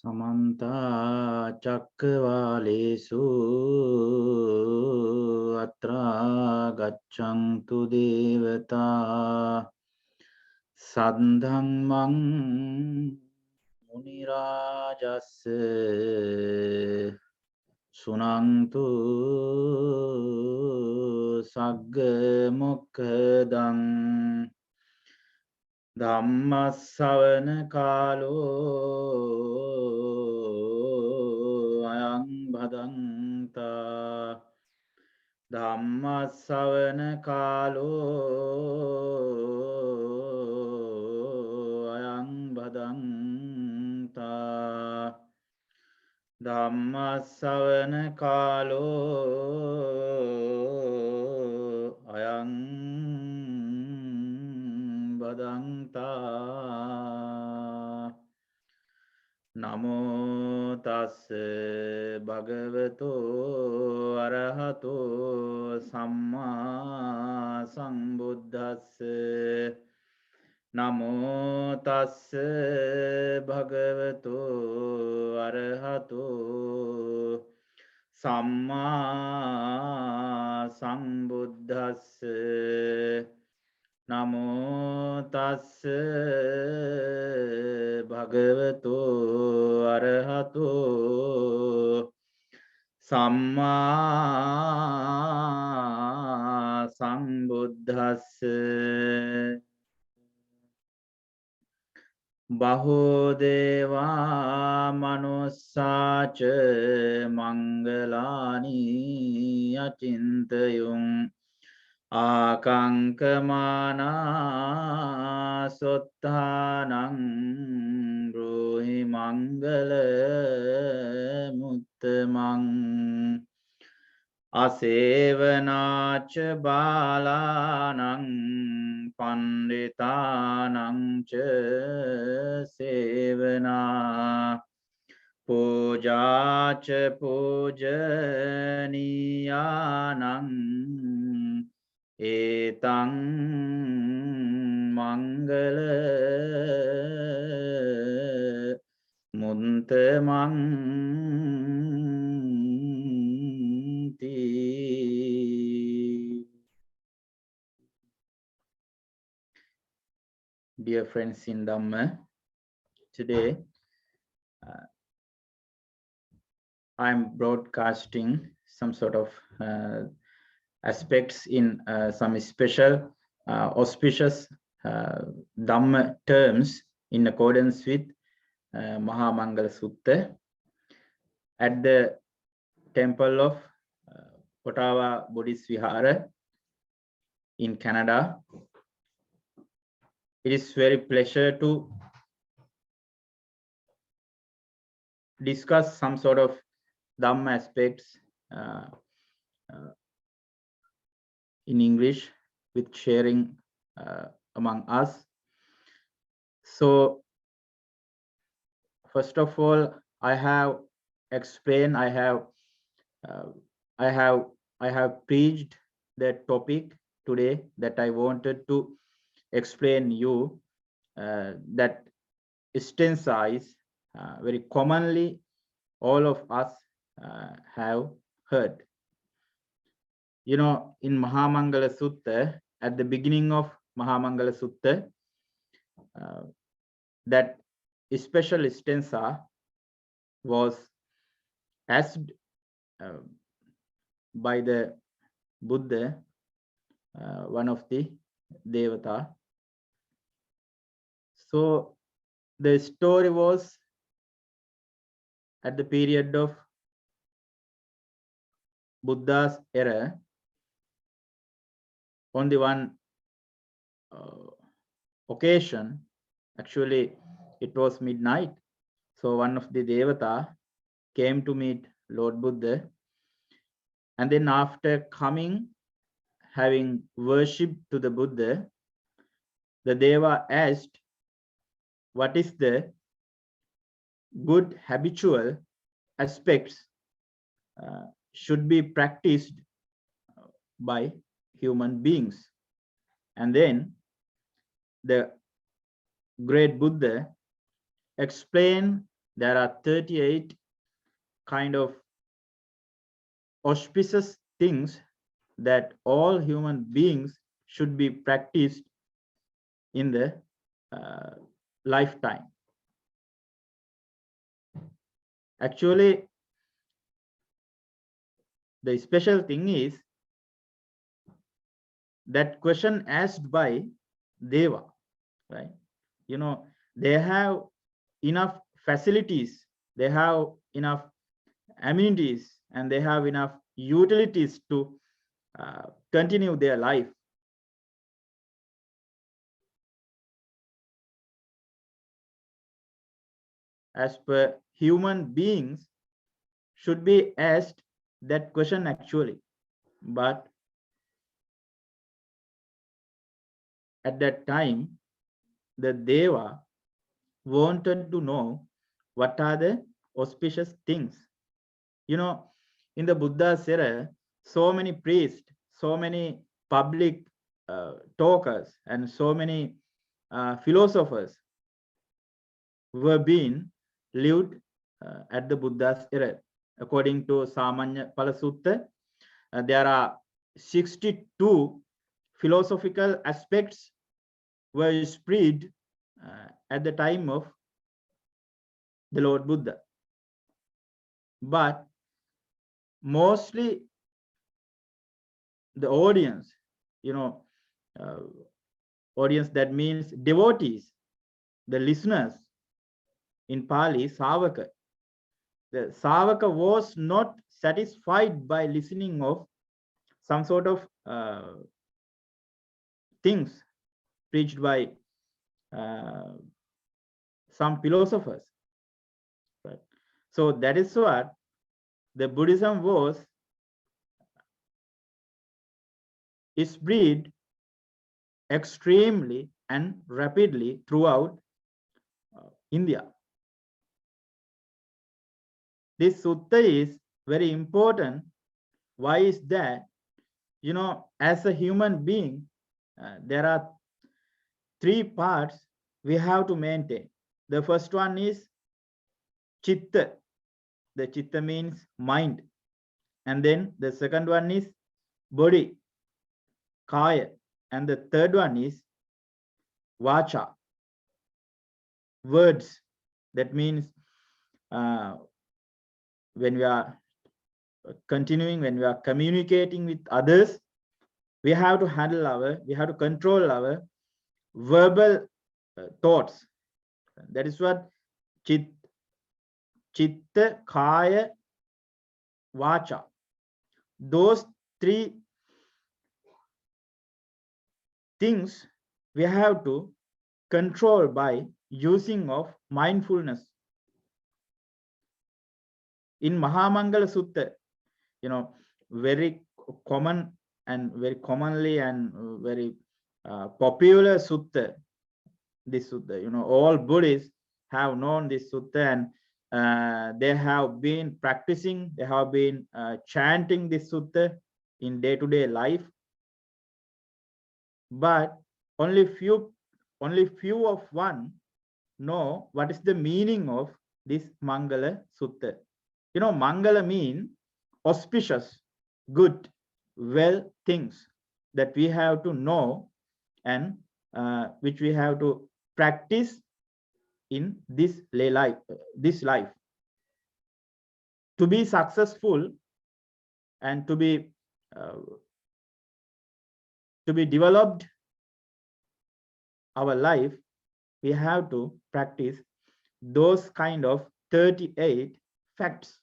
Samanta Chakravalesu Atra Gacchantu Devata Sadhamang Munirajas Sunantu Sagga Mokkadang Dhammasavana Kalo Ayang Bhadanta Dhammasavana Kalo Ayang Bhadanta Dhammasavana Kalo Ayang Badanta Namo tassa bhagavato arahato samma sambuddhassa Namo tassa bhagavato arahato samma sambuddhassa Namo tassa bhagavato arahato samma sambuddhassa Bahodeva manussaca mangalani achintayung Akankamana sotthanang ruhi mangala muttamang asevanacha balanang panditanang cha sevana pujacha pujaniyanang etang mangala muntamanti. Dear friends in Dhamma, today I'm broadcasting some sort of aspects in some special auspicious Dhamma terms in accordance with Maha Mangala Sutta at the temple of Ottawa Buddhist Vihara in Canada. It is very pleasure to discuss some sort of Dhamma aspects in English with sharing among us. So first of all, I have explained, I have preached the topic today that I wanted to explain you that stanza is very commonly all of us have heard. You know, in Maha Mangala Sutta, at the beginning of Maha Mangala Sutta, that special stanza was asked by the Buddha, one of the Devata. So the story was at the period of Buddha's era. On the one occasion, actually it was midnight, so one of the Devata came to meet Lord Buddha, and then after coming, having worshipped to the Buddha, the Deva asked, what is the good habitual aspects should be practiced by human beings? And then the great Buddha explained there are 38 kind of auspicious things that all human beings should be practiced in the lifetime. Actually, the special thing is that question asked by Deva, right? You know, they have enough facilities, they have enough amenities, and they have enough utilities to continue their life. As per human beings should be asked that question actually, but at that time the Deva wanted to know what are the auspicious things. You know, in the Buddha's era, so many priests, so many public talkers, and so many philosophers were being lived at the Buddha's era. According to Samanya Pala Sutta, there are 62 philosophical aspects were spread at the time of the Lord Buddha. But mostly the audience, you know, audience, that means devotees, the listeners, in Pali, Savaka. The Savaka was not satisfied by listening of some sort of things preached by some philosophers. Right? So that is what the Buddhism was spread extremely and rapidly throughout India. This sutta is very important. Why is that? You know, as a human being, there are three parts we have to maintain. The first one is chitta. The chitta means mind. And then the second one is body, kaya. And the third one is vacha, words. That means when we are continuing, when we are communicating with others, we have to handle we have to control our verbal thoughts. That is what chitta, kaya, vacha. Those three things we have to control by using of mindfulness. In Maha Mangala Sutta, you know, very common and very commonly and very popular sutta, this sutta, you know, all Buddhists have known this sutta, and they have been practicing, they have been chanting this sutta in day-to-day life. But only few of one know what is the meaning of this Mangala Sutta. You know, Mangala mean auspicious, good, well things that we have to know and which we have to practice in this life. To be successful and to be developed our life, we have to practice those kind of 38 facts.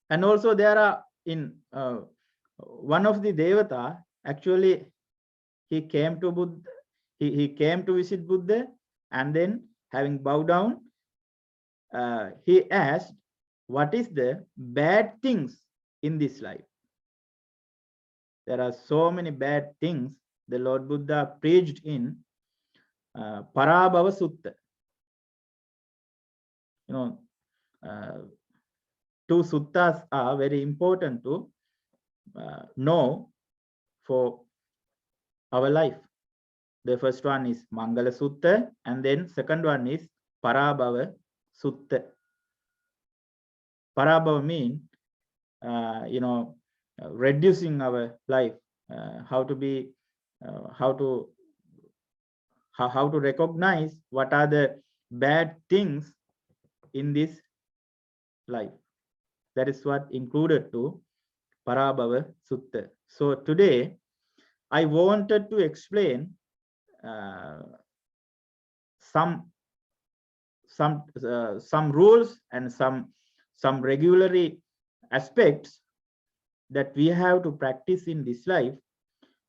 And also there are in one of the Devata, actually he came to Buddha, he came to visit Buddha, and then having bowed down, he asked, what is the bad things in this life? There are so many bad things the Lord Buddha preached in Parabhava Sutta. You know, two suttas are very important to know for our life. The first one is Mangala Sutta, and then second one is Parabhava Sutta. Parabhava means, reducing our life, how to recognize what are the bad things in this life. That is what included to Parabhava Sutta. So today I wanted to explain some rules and some regulatory aspects that we have to practice in this life.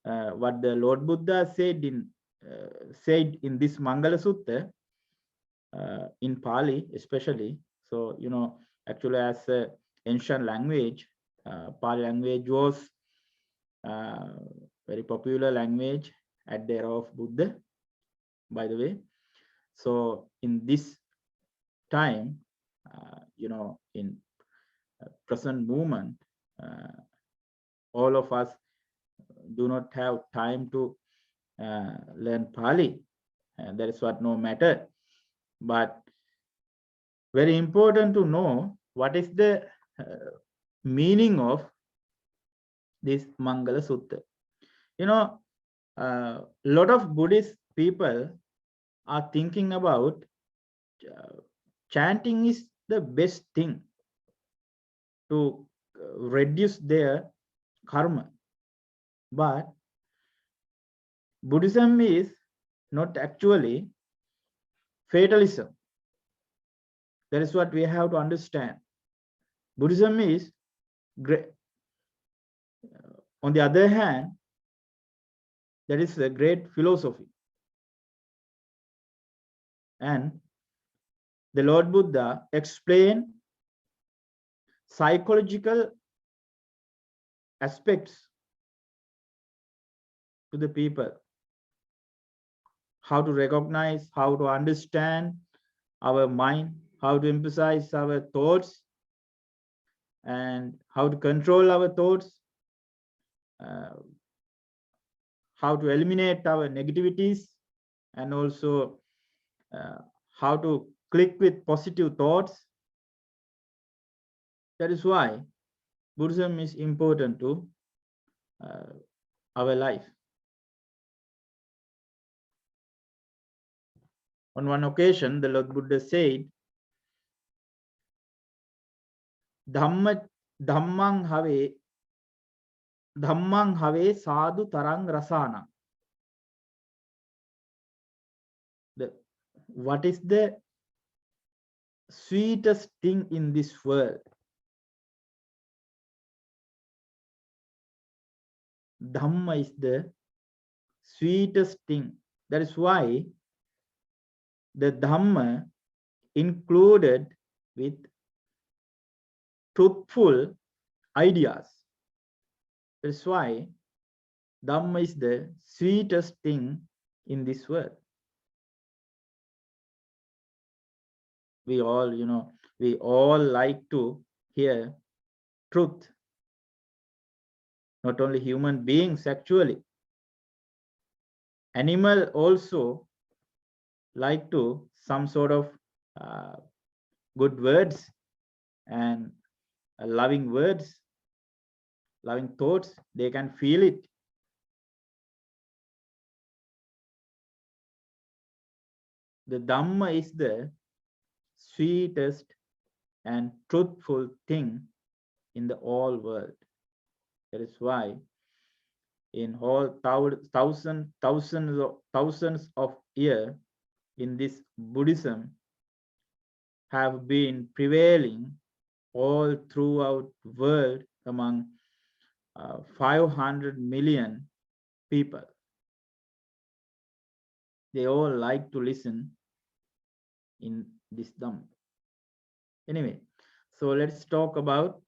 What the Lord Buddha said in this Mangala Sutta, in Pali especially. So actually, as an ancient language, Pali language was very popular language at the era of Buddha, by the way. So in this time, in present moment, all of us do not have time to learn Pali. That is what no matter. But very important to know what is the meaning of this Mangala Sutta. A lot of Buddhist people are thinking about chanting is the best thing to reduce their karma. But Buddhism is not actually fatalism. That is what we have to understand. Buddhism is great. On the other hand, that is a great philosophy. And the Lord Buddha explained psychological aspects to the people. How to recognize, how to understand our mind, how to emphasize our thoughts, and how to control our thoughts, how to eliminate our negativities, and also how to click with positive thoughts. That is why Buddhism is important to our life. On one occasion, the Lord Buddha said, Dhammang have sadhu tarang rasana. What is the sweetest thing in this world? Dhamma is the sweetest thing. That is why the Dhamma included with truthful ideas. That's why Dhamma is the sweetest thing in this world. We all like to hear truth. Not only human beings, actually. Animal also like to some sort of good words and loving words, loving thoughts. They can feel it. The Dhamma is the sweetest and truthful thing in the whole world. That is why in all thousands of years in this Buddhism have been prevailing all throughout the world among 500 million people. They all like to listen in this Dhamma. Anyway, so let's talk about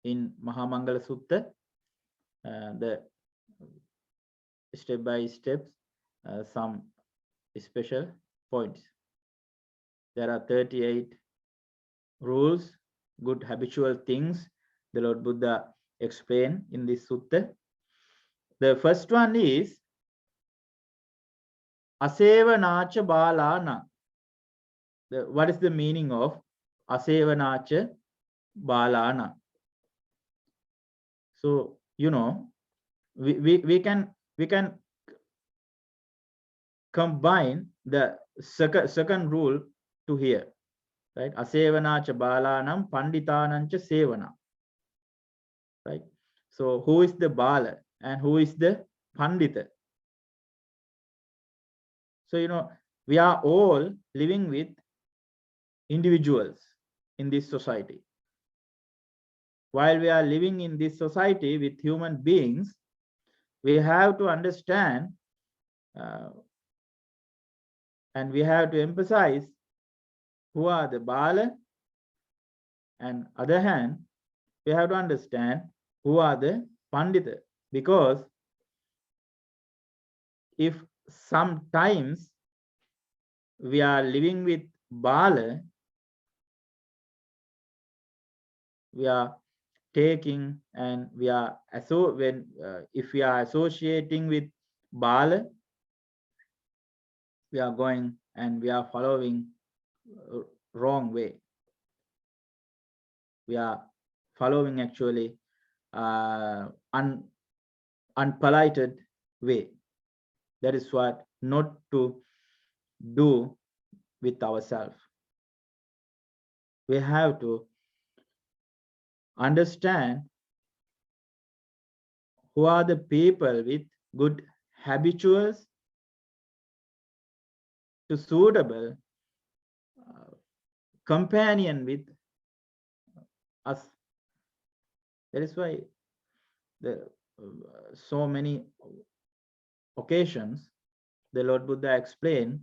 in Maha Mangala Sutta, the step by step, some special points. There are 38 rules, good habitual things the Lord Buddha explained in this sutta. The first one is Asevanacha Balana. What is the meaning of Asevanacha Balana? So, you know, we can combine the second rule to here, right? Asevanacha Balanam Panditanancha Sevana. Right? So who is the Bala and who is the Pandita? So, you know, we are all living with individuals in this society. While we are living in this society with human beings, we have to understand and we have to emphasize who are the Bala, and other hand, we have to understand who are the Pandita, because if sometimes we are living with Bala, we are taking and we are if we are associating with Bala, we are going and we are following wrong way. We are following actually unpolited way. That is what not to do with ourselves. We have to understand who are the people with good habituals to suitable companion with us. That is why the so many occasions the Lord Buddha explained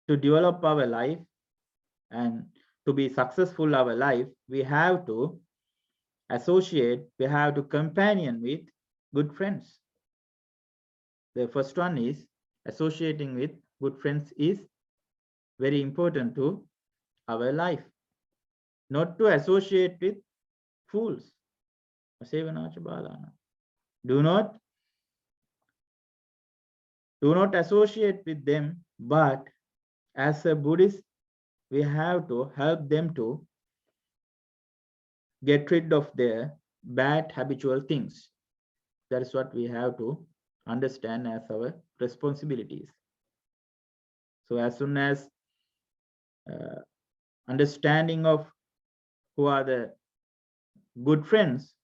to develop our life and to be successful our life, we have to associate, we have to companion with good friends. The first one is associating with good friends is very important to our life. Not to associate with fools. Do not associate with them, but as a Buddhist, we have to help them to get rid of their bad habitual things. That is what we have to understand as our responsibilities. So as soon as understanding of who are the good friends,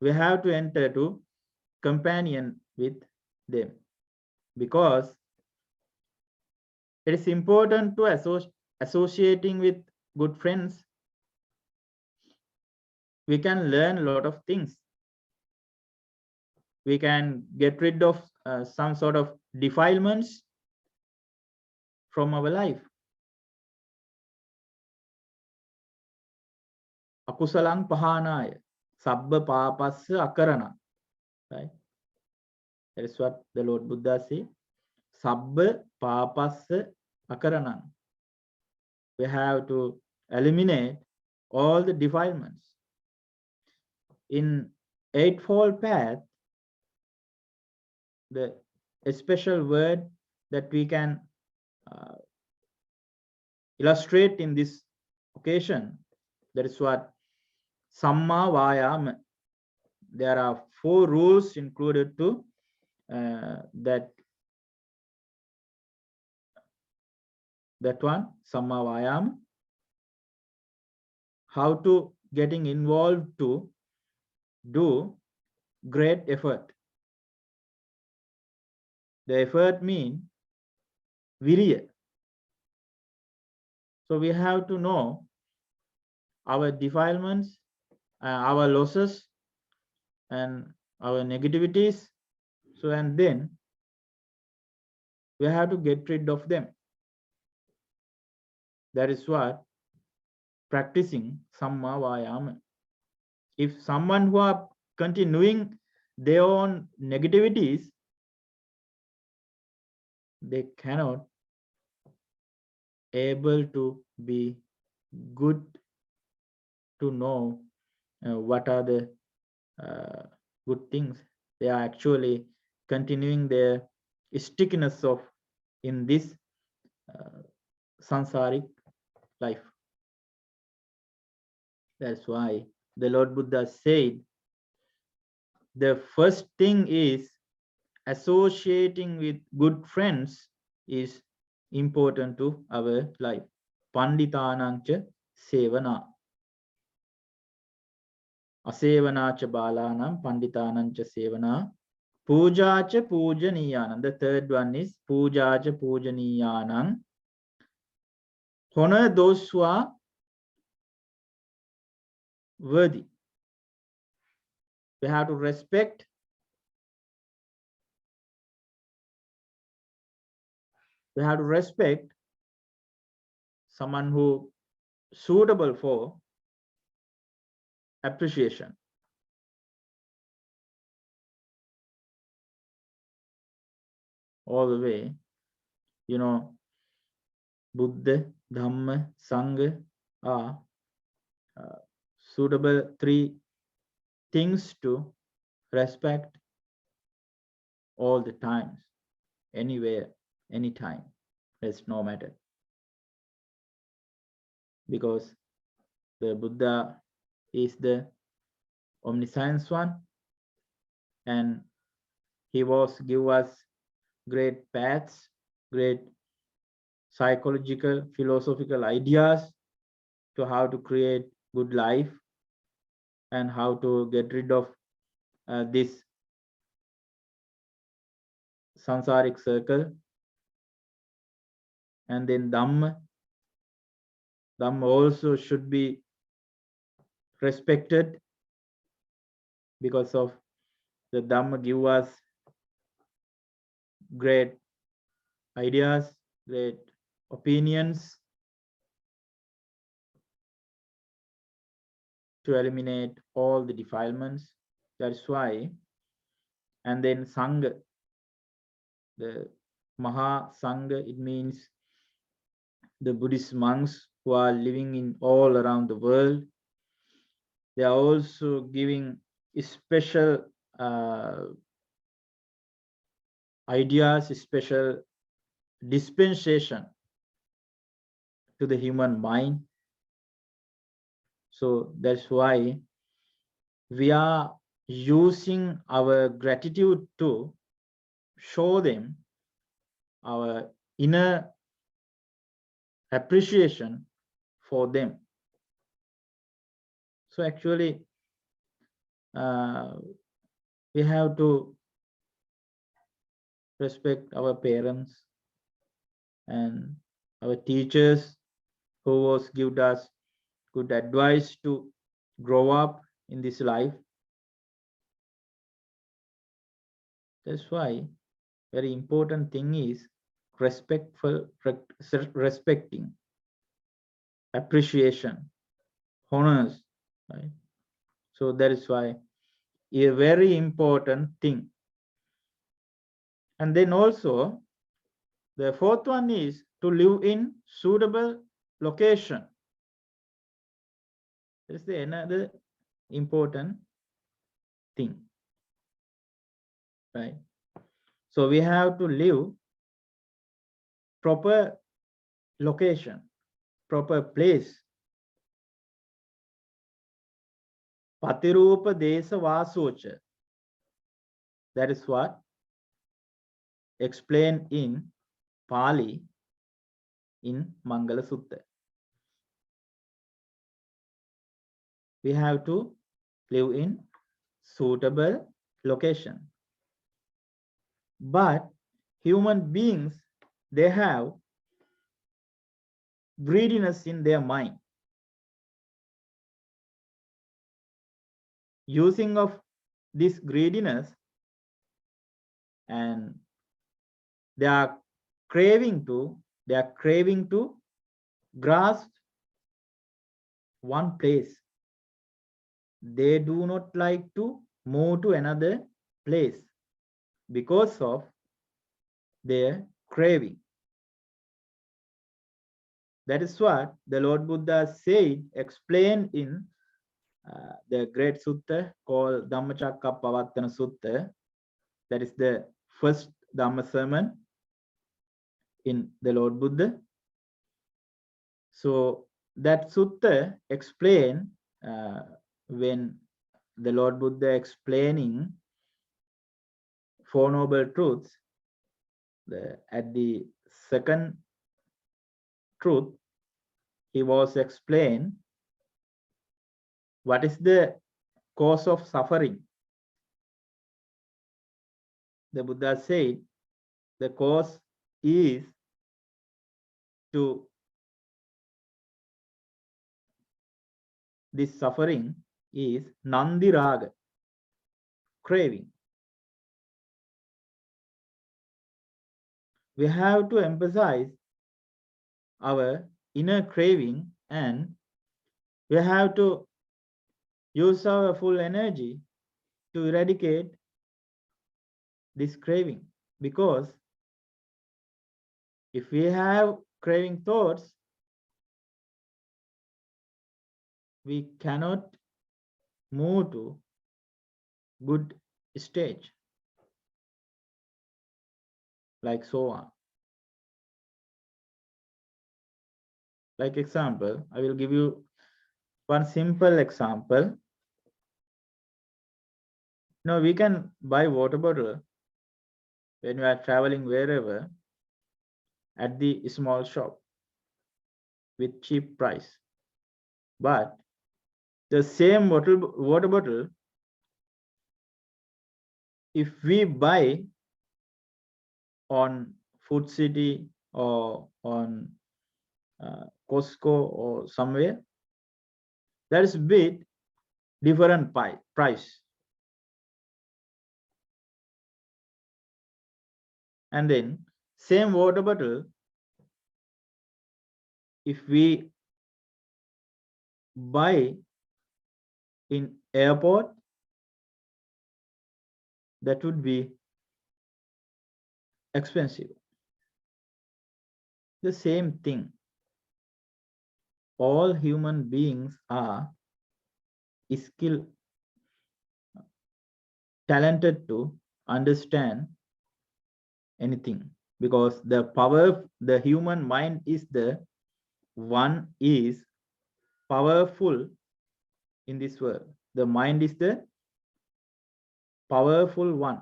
we have to enter to companion with them, because it is important to associating with good friends. We can learn a lot of things. We can get rid of some sort of defilements from our life. Akusalang pahanaya, sabba papassa akarana. Right? That is what the Lord Buddha says. Sabba papassa akarana. We have to eliminate all the defilements. In Eightfold Path, the special word that we can illustrate in this occasion, that is what Samma Vayama. There are 4 rules included to that one, Samma Vayama. How to getting involved to do great effort. The effort means virya. So we have to know our defilements, our losses, and our negativities. So, and then we have to get rid of them. That is what practicing Samma Vayama. If someone who are continuing their own negativities, they cannot able to be good to know what are the good things. They are actually continuing their stickiness of in this samsaric life. That's why the Lord Buddha said the first thing is associating with good friends is important to our life. Panditanancha sevana. Asevanacha balanam panditanancha sevana. Pujacha pujaniyanam. The third one is pujacha pujaniyanam. Honor those who are worthy. We have to respect someone who suitable for appreciation. All the way, Buddha, Dhamma, Sangha are suitable three things to respect all the times, anywhere, anytime. It's no matter. Because the Buddha is the omniscience one, and he was give us great paths, great psychological, philosophical ideas to how to create good life and how to get rid of this samsaric circle. And then Dhamma also should be respected, because of the Dhamma give us great ideas, great opinions to eliminate all the defilements. That's why. And then Sangha, the Maha Sangha, it means the Buddhist monks who are living in all around the world. They are also giving special ideas, special dispensation to the human mind. So that's why we are using our gratitude to show them our inner appreciation for them. So actually, we have to respect our parents and our teachers who was give us good advice to grow up in this life. That's why very important thing is respecting, appreciation, honors, right? So that is why a very important thing. And then also the fourth one is to live in suitable location. That's the another important thing, right? So we have to live proper location, proper place. Patirupa desa vasocha. That is what explained in Pali in Mangala Sutta. We have to live in suitable location. But human beings, they have greediness in their mind. Using of this greediness, and they are craving to grasp one place. They do not like to move to another place because of their craving. That is what the Lord Buddha said, explained in the great sutta called Dhammacakkappavattana Sutta. That is the first Dhamma sermon in the Lord Buddha. So that sutta explain when the Lord Buddha explaining Four Noble Truths, at the second truth, he was explained what is the cause of suffering. The Buddha said the cause is to this suffering is Nandiraga, craving. We have to emphasize our inner craving, and we have to use our full energy to eradicate this craving, because if we have craving thoughts, we cannot move to good stage, like so on. Like example, I will give you one simple example. Now we can buy water bottle when we are traveling wherever at the small shop with cheap price. But the same water bottle, if we buy on Food City or on Costco or somewhere, that is a bit different price. And then same water bottle, if we buy in airport, that would be expensive. The same thing. All human beings are skilled, talented to understand anything, because the human mind is the one is powerful in this world. The mind is the powerful one,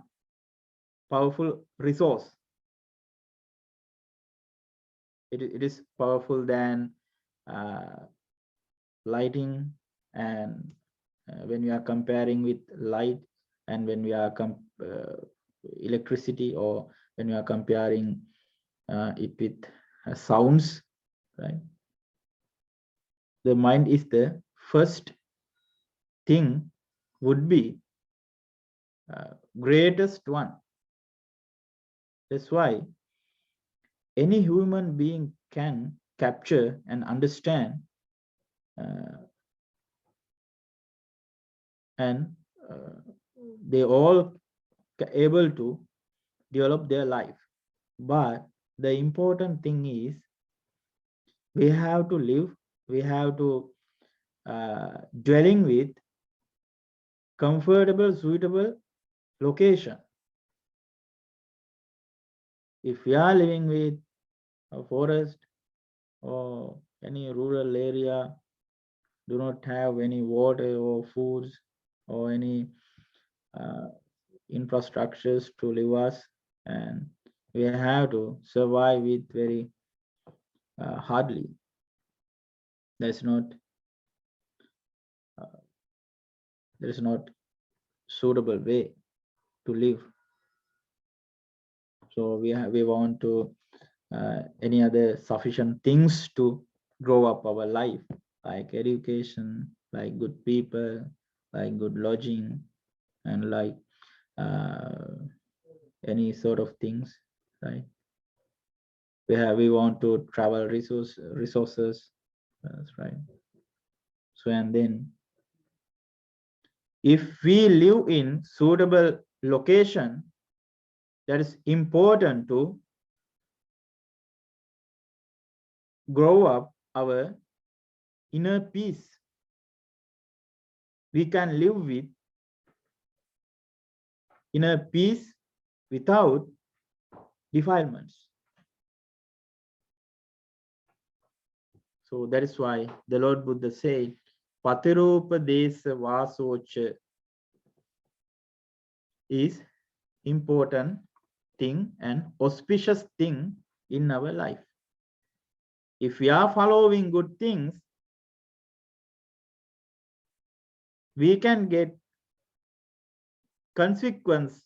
powerful resource. It is powerful than lighting, and when we are comparing with light, and when we are electricity, or when we are comparing it with sounds, right? The mind is the first thing, would be greatest one. That's why any human being can capture and understand and they all able to develop their life. But the important thing is we have to live, we have to dwelling with comfortable, suitable location. If we are living with a forest or any rural area, do not have any water or foods or any infrastructures to live us, and we have to survive with very hardly. That's not there is not suitable way to live. So we want to any other sufficient things to grow up our life, like education, like good people, like good lodging, and like any sort of things, right? We want to travel resources. That's right. So, and then if we live in suitable location, that is important to grow up our inner peace. we can live with inner peace without defilements. So that is why the Lord Buddha said, Patirupa desa vasocha is important thing and auspicious thing in our life. If we are following good things, we can get consequences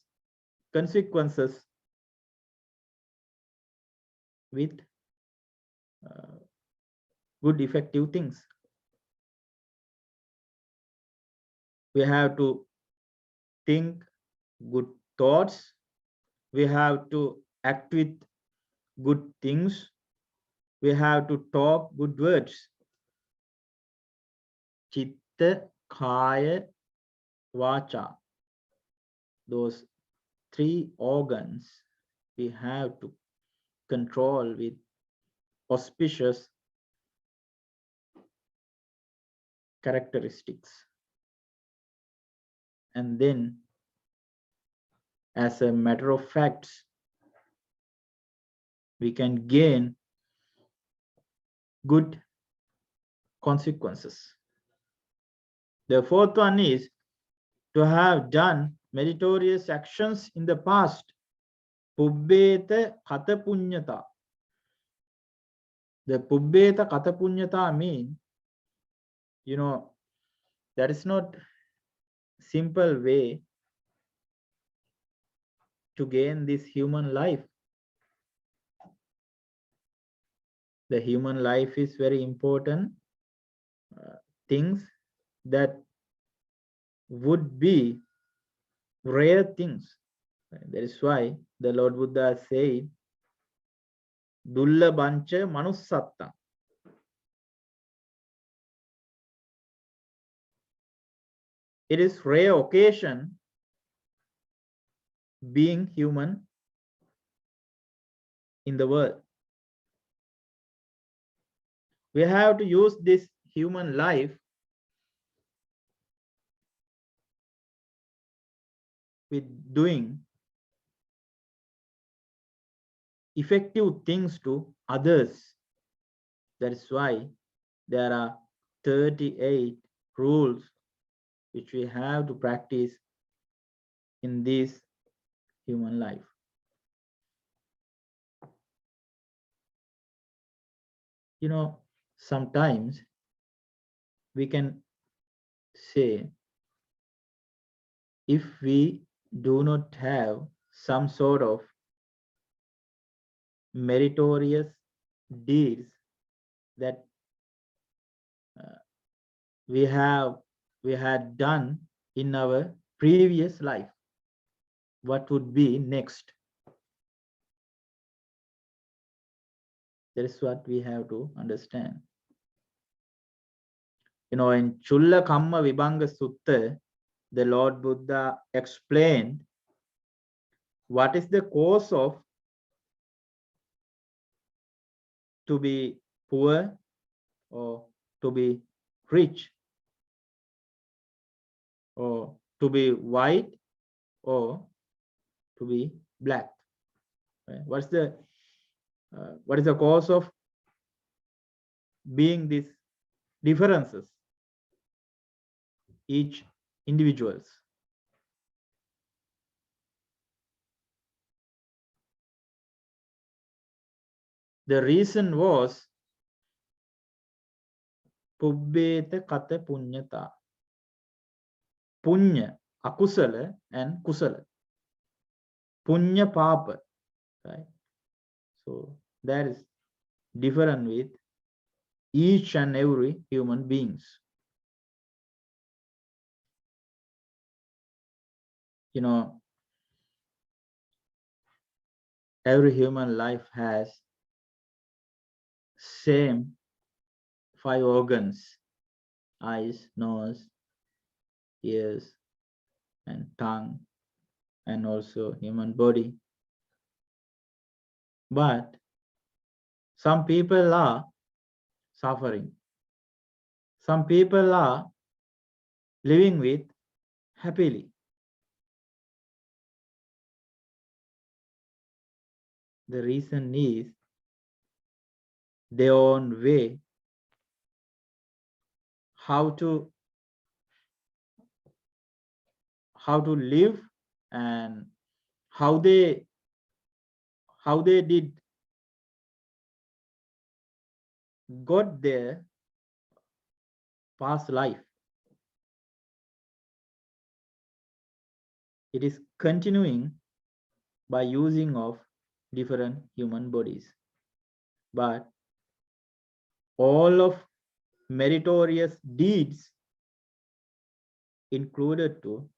with good effective things. We have to think good thoughts. We have to act with good things. We have to talk good words. Chitta, Kaya, Vacha. Those three organs we have to control with auspicious characteristics. And then, as a matter of fact, we can gain good consequences. The fourth one is to have done meritorious actions in the past. Pubbeta kata punyata. The pubbeta kata punyata means, that is not simple way to gain this human life. The human life is very important things that would be rare things. That is why the Lord Buddha said, Dulla bancha manussatta. It is rare occasion being human in the world. We have to use this human life with doing effective things to others. That is why there are 38 rules which we have to practice in this human life. Sometimes we can say, if we do not have some sort of meritorious deeds that we had done in our previous life, what would be next? That is what we have to understand. In Chulla Kamma Vibhanga Sutta, the Lord Buddha explained what is the cause of to be poor or to be rich, or to be white or to be black. What is the cause of being these differences, each individuals? The reason was pubbeta kata punyata. Punya, akusala, and kusala. Punya papa, right? So that is different with each and every human beings. Every human life has same 5 organs: eyes, nose, ears, and tongue, and also human body. But some people are suffering. Some people are living with happily. The reason is their own way how to live and how they did got their past life. It is continuing by using of different human bodies, but all of meritorious deeds included to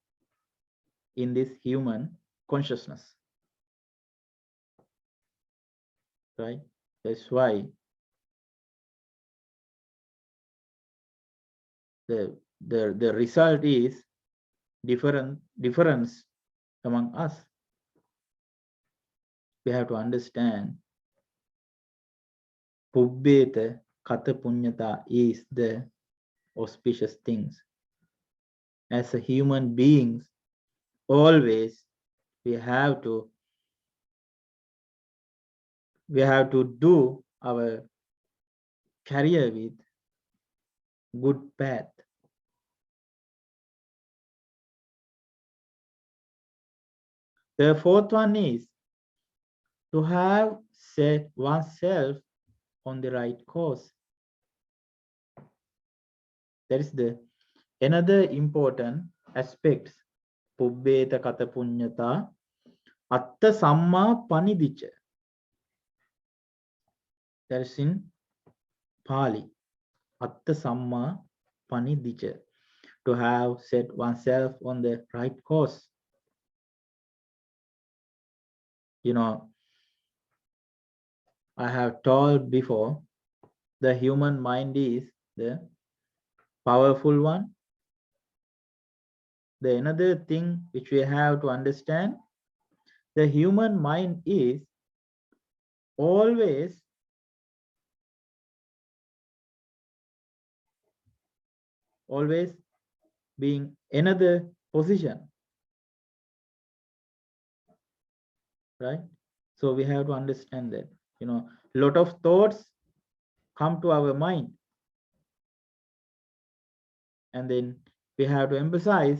in this human consciousness, right? That's why the result is difference among us. We have to understand Pubbeta Kata Punyata is the auspicious things. As a human beings, always we have to do our career with good path. The fourth one is to have set oneself on the right course. That is the another important aspect. Pubbeta Kata Punyata Atta Samma Panidicha. That is in Pali. Atta Samma Panidicha. To have set oneself on the right course. You know, I have told before, the human mind is the powerful one. The another thing which we have to understand, the human mind is always being another position, right? So we have to understand that, you know, lot of thoughts come to our mind, and then we have to emphasize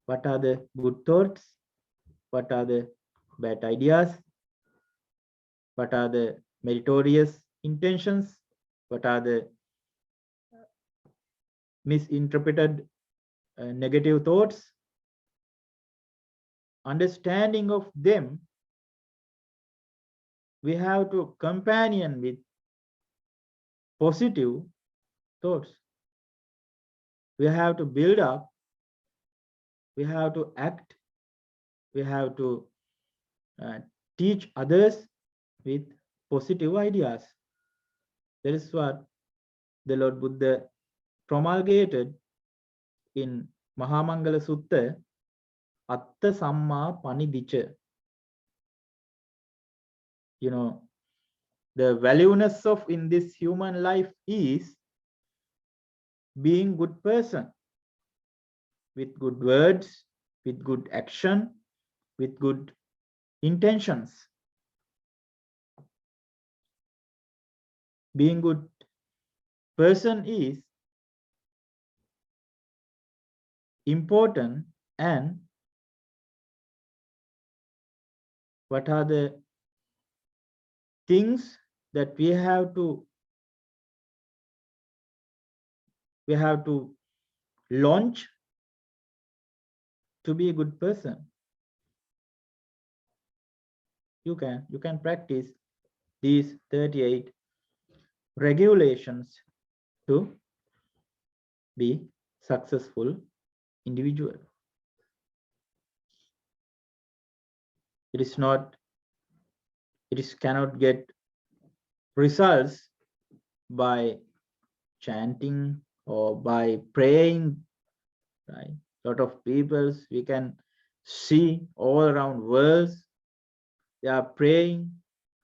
what are the good thoughts, what are the bad ideas, what are the meritorious intentions, what are the misinterpreted negative thoughts. Understanding of them, we have to companion with positive thoughts. We have to build up, we have to act, we have to teach others with positive ideas. That is what the Lord Buddha promulgated in Maha Sutta, Atta Samma Panidicha. You know, the valueness of in this human life is being good person with good words, with good action, with good intentions. Being good person is important, and what are the things that we have to launch to be a good person. You can practice these 38 regulations to be successful individual. It cannot get results by chanting or by praying, right? A lot of people we can see all around worlds, they are praying,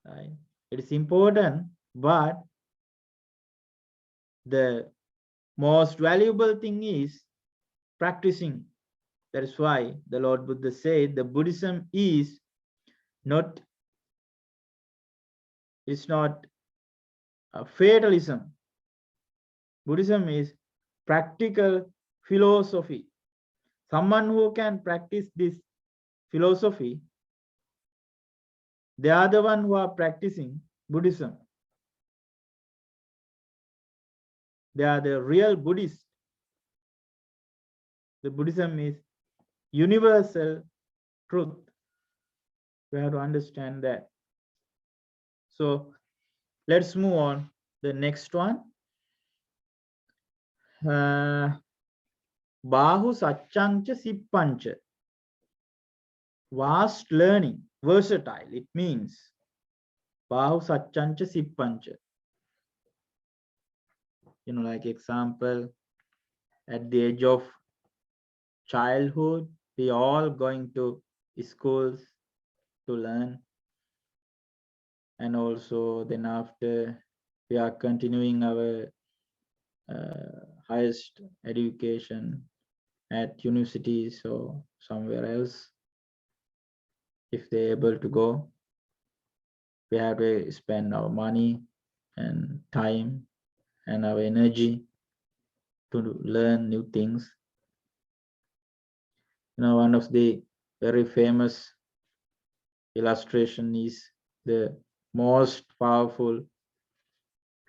right? It is important, but the most valuable thing is practicing. That is why the Lord Buddha said the Buddhism is not, it's not a fatalism. Buddhism is practical philosophy. Someone who can practice this philosophy, they are the one who are practicing Buddhism. They are the real Buddhists. The Buddhism is universal truth. We have to understand that. So let's move on. The next one. Bahu Satchancha Sippancha. Vast learning, versatile. It means Bahu Satchancha Sippancha. Like example, at the age of childhood, we all going to schools to learn. And also then after we are continuing our highest education at universities or somewhere else. If they're able to go, we have to spend our money and time and our energy to learn new things. One of the very famous illustration is the most powerful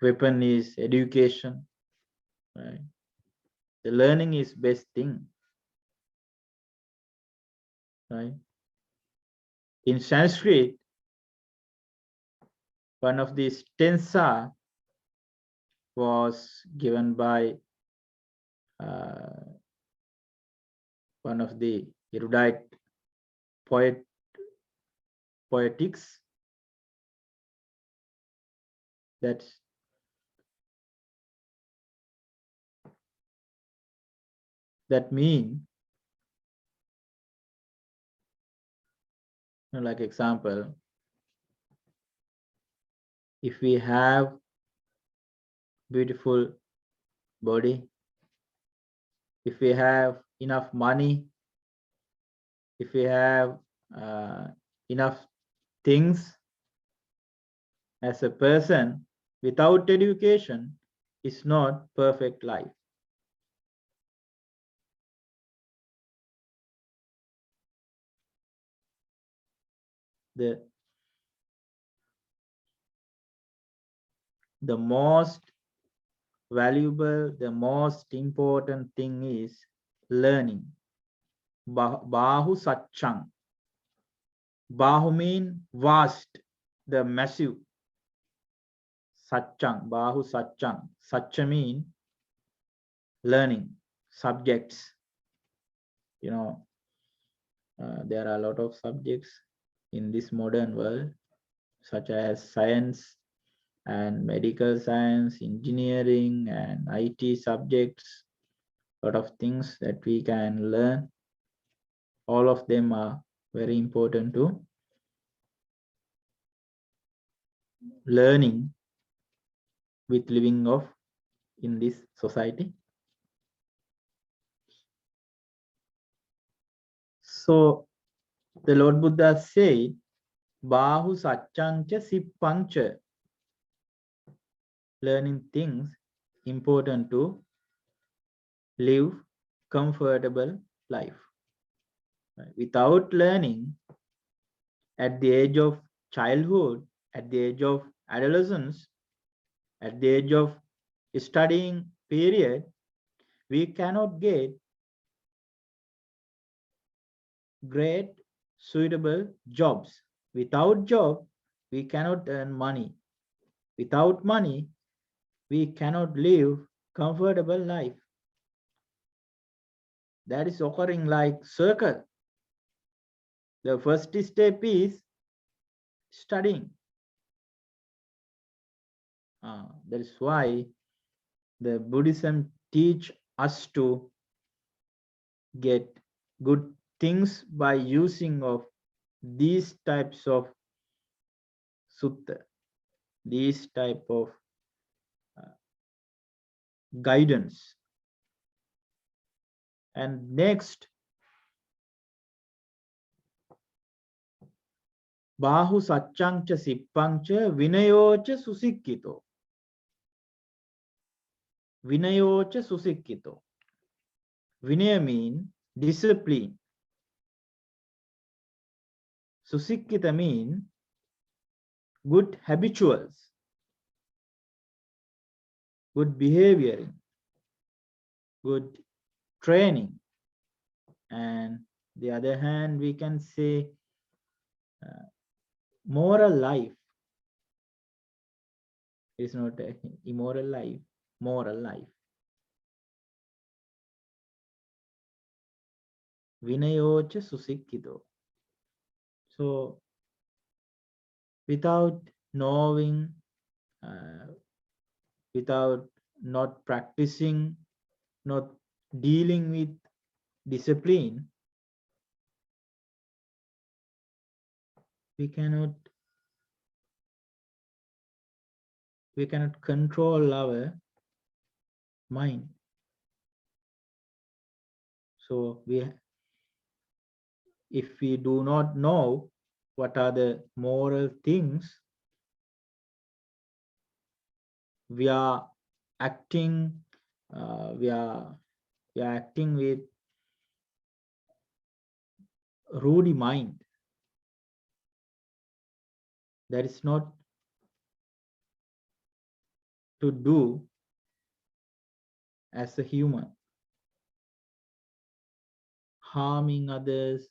weapon is education. Right? The learning is best thing. Right? In Sanskrit, one of the stanza was given by one of the erudite poetics. That mean, like example, if we have beautiful body, if we have enough money, if we have enough things, as a person without education is not perfect life. The most valuable, the most important thing is learning. Bahu Satchang. Bahu mean vast, the massive. Satchang, Bahu Satchang. Satcha mean learning, subjects. There are a lot of subjects in this modern world, such as science and medical science, engineering and IT subjects, a lot of things that we can learn. All of them are very important to learning with living of in this society. So the Lord Buddha said, Bahu Satchancha Sippancha. Learning things important to live comfortable life. Without learning, at the age of childhood, at the age of adolescence, at the age of studying period, we cannot get great suitable jobs. Without job, we cannot earn money. Without money, we cannot live comfortable life. That is occurring like circle. The first step is studying. That is why the Buddhism teach us to get good things by using of these types of sutta, these type of guidance. And next, Bahu Satchangcha Sippangcha Vinayocha Susikkito. Vinayocha Susikkito. Vinaya means discipline. Susikkita means good habituals, good behavior, good training. And the other hand, we can say moral life. It's not immoral life, moral life. Vinayocha Susikkito. So, without knowing, without not practicing, not dealing with discipline, we cannot control our mind. So if we do not know what are the moral things, we are acting we are acting with rude mind. That is not to do as a human. Harming others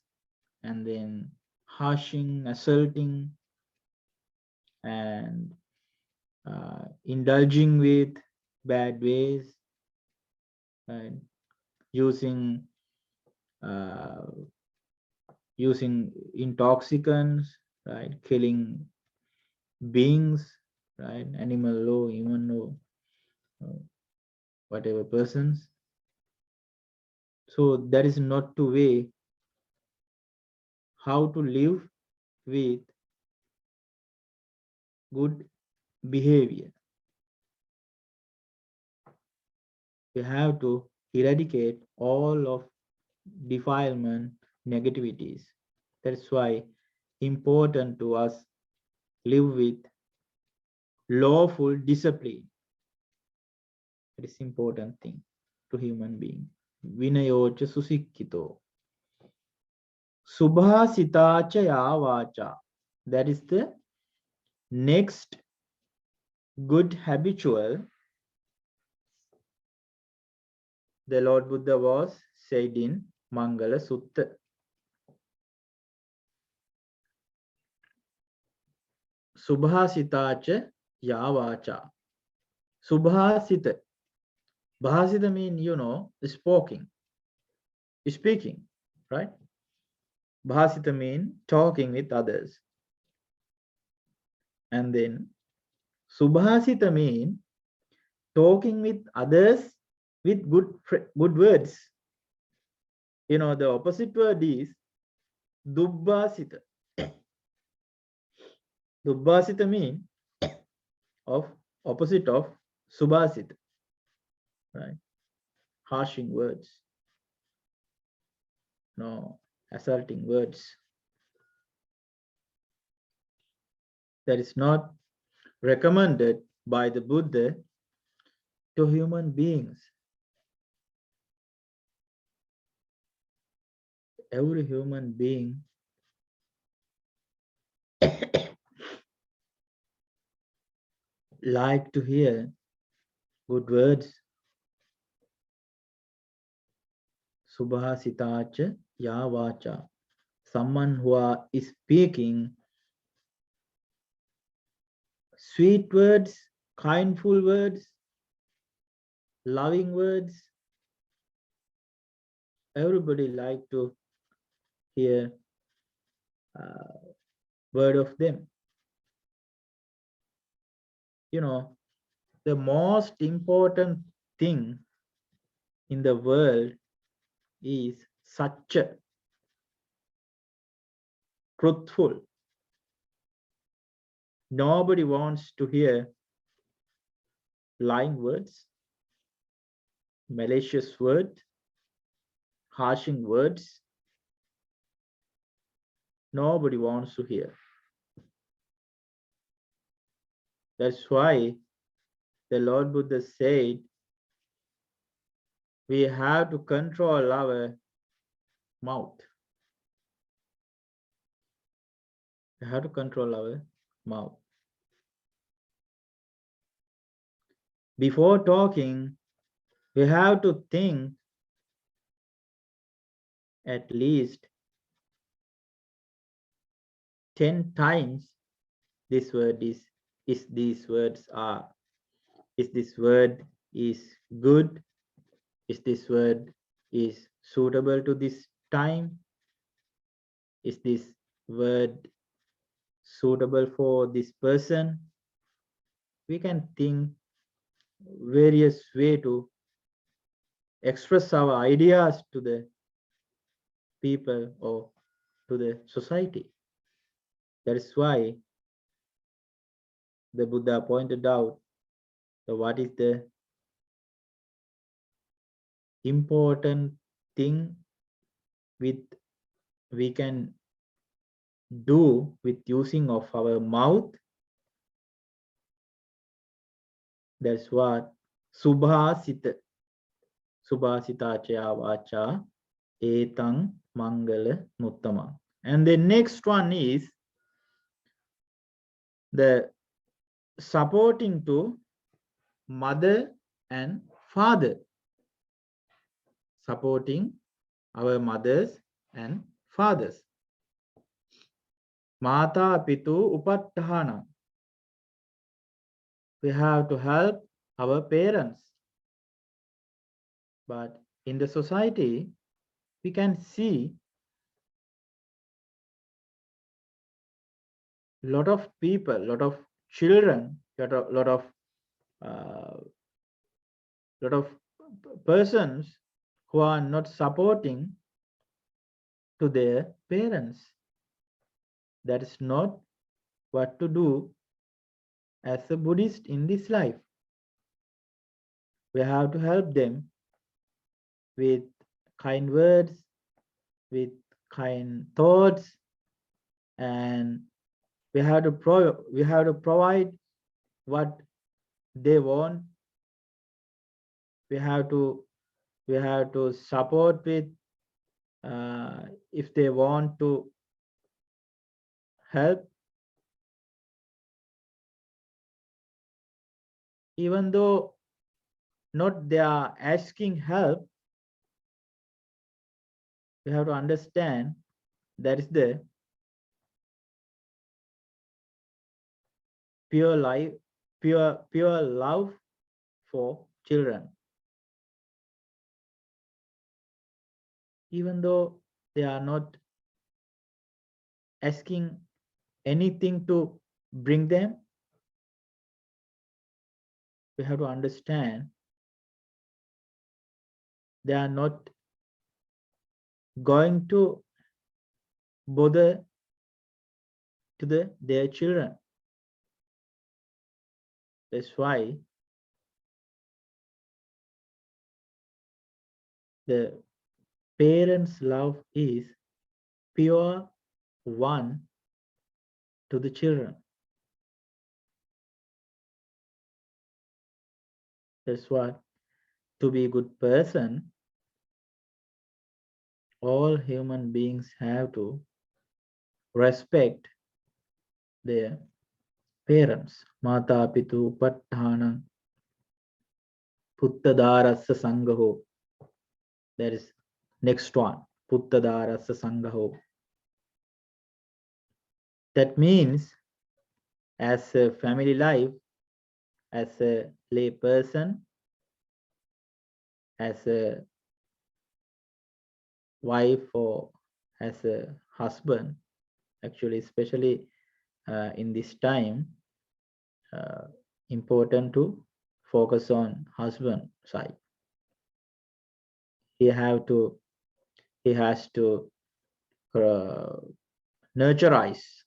and then harshing, assaulting, and indulging with bad ways, and using intoxicants, right? Killing beings, right? Animal or human or whatever persons. So that is not the way how to live with good behavior. We have to eradicate all of defilement, negativities. That's why important to us live with lawful discipline. It is important thing to human being. Vinayocha susikkito. Subhasitacha yavacha. That is the next good habitual the Lord Buddha was said in Mangala Sutta. Subhasitacha yavacha. Subhasita. Bhasita means, speaking, right? Bhasita means talking with others. And then Subhasita means talking with others with good words. The opposite word is Dubbasita. Dubbasita means opposite of Subhasita, right? Harshing words, assaulting words. That is not recommended by the Buddha to human beings. Every human being like to hear good words. Subhasitacha yavacha. Someone who is speaking sweet words, kindful words, loving words. Everybody like to hear word of them. The most important thing in the world is satcha, truthful. Nobody wants to hear lying words, malicious words, harshing words. Nobody wants to hear. That's why the Lord Buddha said, we have to control our mouth. We have to control our mouth. Before talking, we have to think at least 10 times this word is these words are. Is this word is good? Is this word is suitable to this time? Is this word suitable for this person? We can think various way to express our ideas to the people or to the society. That is why the Buddha pointed out what is the important thing we can do with using of our mouth. That's what subhasita subhasitachaya vacha etang mangala muttama. And the next one is the supporting to mother and father. Supporting our mothers and fathers. Mata pitu upattahana. We have to help our parents. But in the society, we can see a lot of people, lot of children, lot of persons who are not supporting to their parents. That is not what to do as a Buddhist in this life. We have to help them with kind words, with kind thoughts, and we have to provide what they want. We have to support with if they want to help, even though not they are asking help. We have to understand that is the pure life, pure love for children. Even though they are not asking anything to bring them, we have to understand they are not going to bother to their children. That's why the parents' love is pure one to the children. That's what, to be a good person, all human beings have to respect their parents. Mata pitu patthana puttadarassa sangaho. That is next one. Puttadarassa sangaho. That means as a family life, as a lay person, as a wife or as a husband, actually, especially in this time, important to focus on husband side. He has to nurturize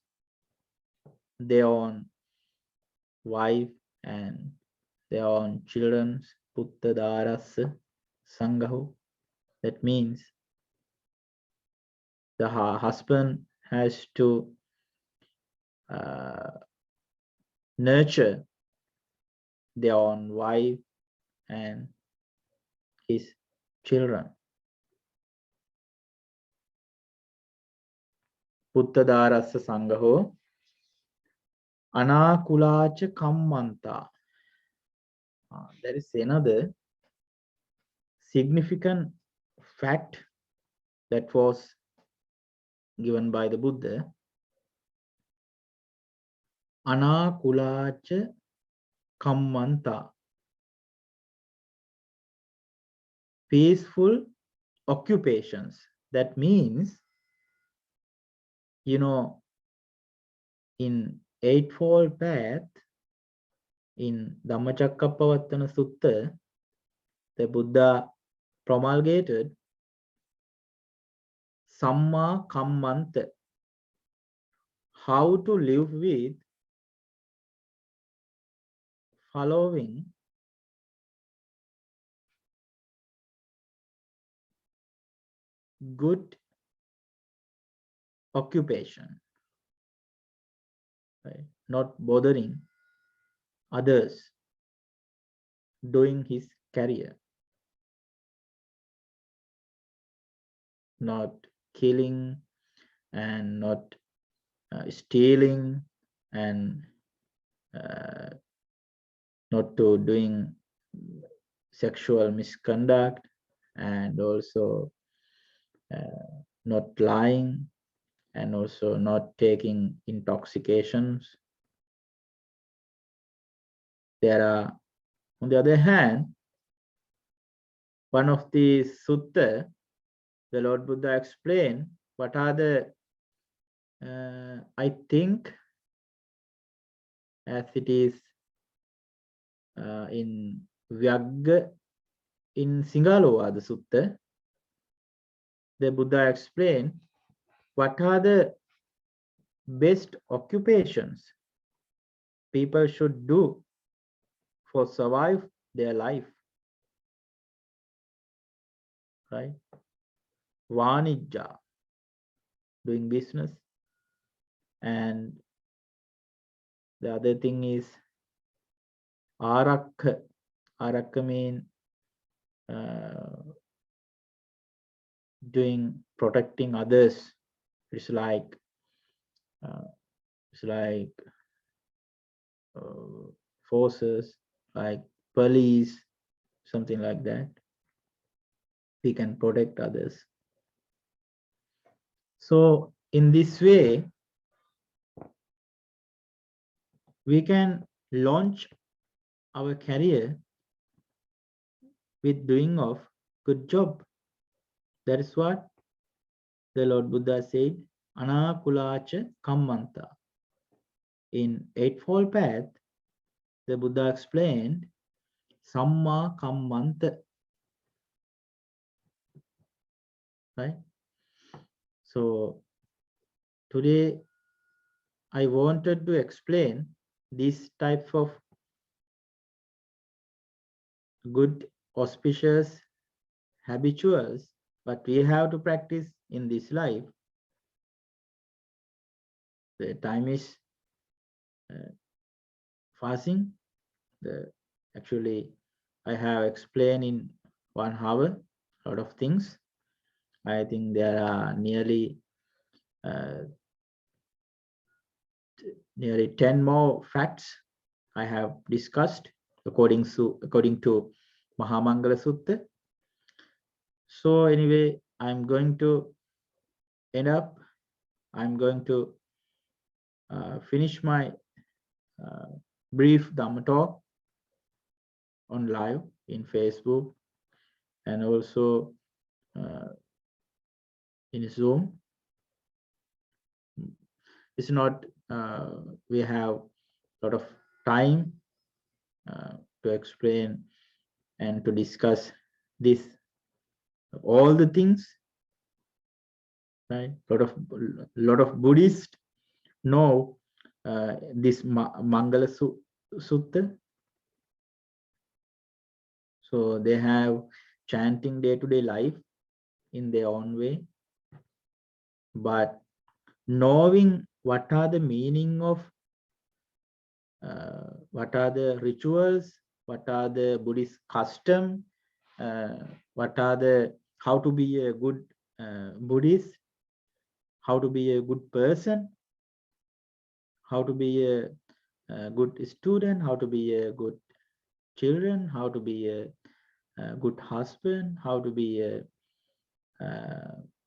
their own wife and their own children. Putta darasa sangaho. That means the husband has to nurture their own wife and his children. Puttadarassa Sangaho Anakulacha Kammanta. There is another significant fact that was given by the Buddha. Anakulacha Kammanta. Peaceful occupations. That means, you know, in Eightfold Path, in Dhammacakkappavattana Sutta, the Buddha promulgated Samma Kammanta, how to live with following good occupation, right? Not bothering others, doing his career, not killing and not stealing and not to doing sexual misconduct, and also not lying, and also not taking intoxications. There are, on the other hand, one of the sutta, the Lord Buddha explained what are the, I think, as it is in Vyagga, in Singalovada Sutta, the Buddha explained what are the best occupations people should do for survive their life, right? Vanijja, doing business, and the other thing is arakka. Arakka mean doing, protecting others. It's like forces, like police, something like that. We can protect others. So in this way, we can launch our career with doing of good job. That is what the Lord Buddha said, Anakulacha Kammanta. In Eightfold Path, the Buddha explained Samma Kammanta. Right? So today I wanted to explain these types of good, auspicious habituals, but we have to practice in this life. The time is passing. Actually, I have explained in 1 hour a lot of things. I think there are nearly 10 more facts I have discussed according to Maha Sutta. So anyway, I'm going to end up. I'm going to finish my brief Dhamma talk on live in Facebook and also in Zoom. It's not, we have a lot of time to explain and to discuss this, all the things, right? Lot of Buddhists know this Mangala Sutta. So they have chanting day-to-day life in their own way. but knowing what are the meaning of what are the rituals, what are the Buddhist custom, what are the how to be a good Buddhist, how to be a good person, how to be a good student, how to be a good children, how to be a good husband, how to be a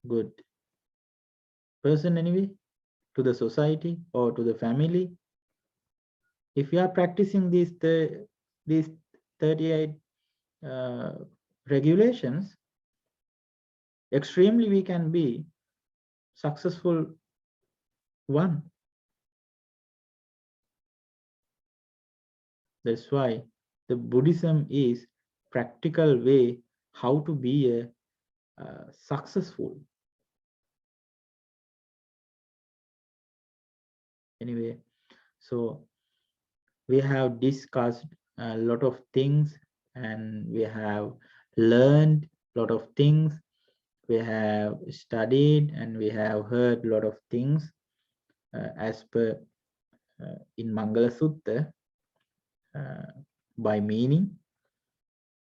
good person anyway to the society or to the family. If we are practicing these 38 uh, regulations, extremely we can be successful one. That's why the Buddhism is practical way how to be a successful. Anyway, so we have discussed a lot of things and we have learned a lot of things. We have studied and we have heard a lot of things as per in Mangala Sutta by meaning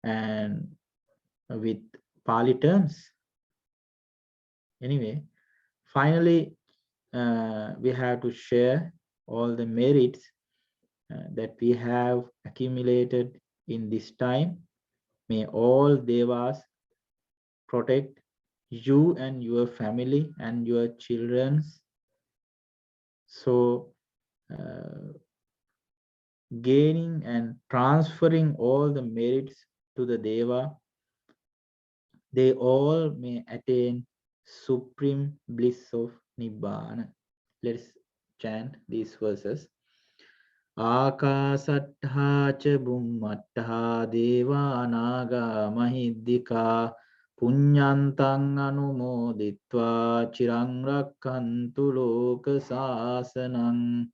and with Pali terms. Anyway, finally, we have to share all the merits that we have accumulated in this time. May all devas protect you and your family and your children. So, gaining and transferring all the merits to the deva, they all may attain supreme bliss of Nibbana. Let's chant these verses. Akasattha cha bummattha deva naga mahiddhika punyantang anumoditva chirang rakkantu loka sasanang.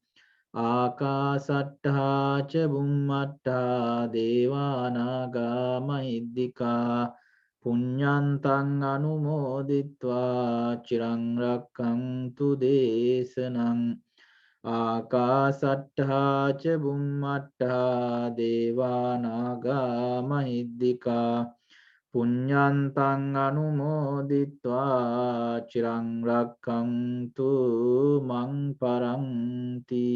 Akasattha cha bummattha deva naga mahiddhika punyantang anumoditva chirang rakkantu desanang. Akasattha cha bummattha deva naga mahiddhika punyantang anumoditva chirang rakkantu mang paranti.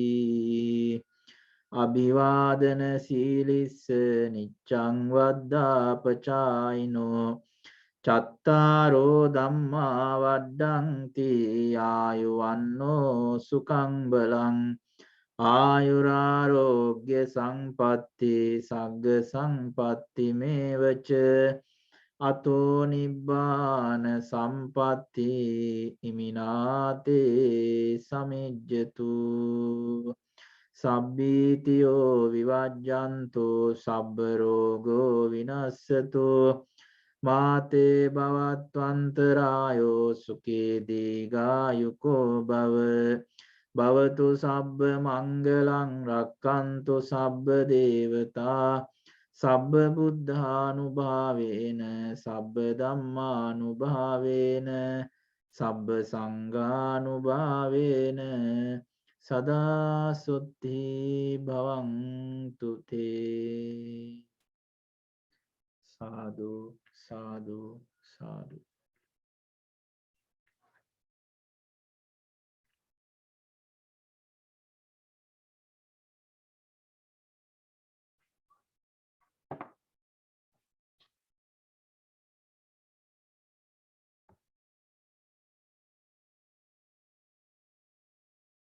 Abhivadana silissa niccang vaddapachayino Chattaro dhamma vaddanti ayuvanno sukhang balang ayurarogya sampatti sagga sampatti mevacha ato nibbana sampatti iminate samijjatu sabbitiyo vivajjanto sabbarogo vinassato Mate bhavatvantarayo sukhe digayuko bhavatu sabba mangalang rakkantu sabba devata sabba buddhanubhavena sabba dhammanubhavena sabba sanghanubhavena sada suddhi bhavantu te. Sadhu, sadhu, sadhu.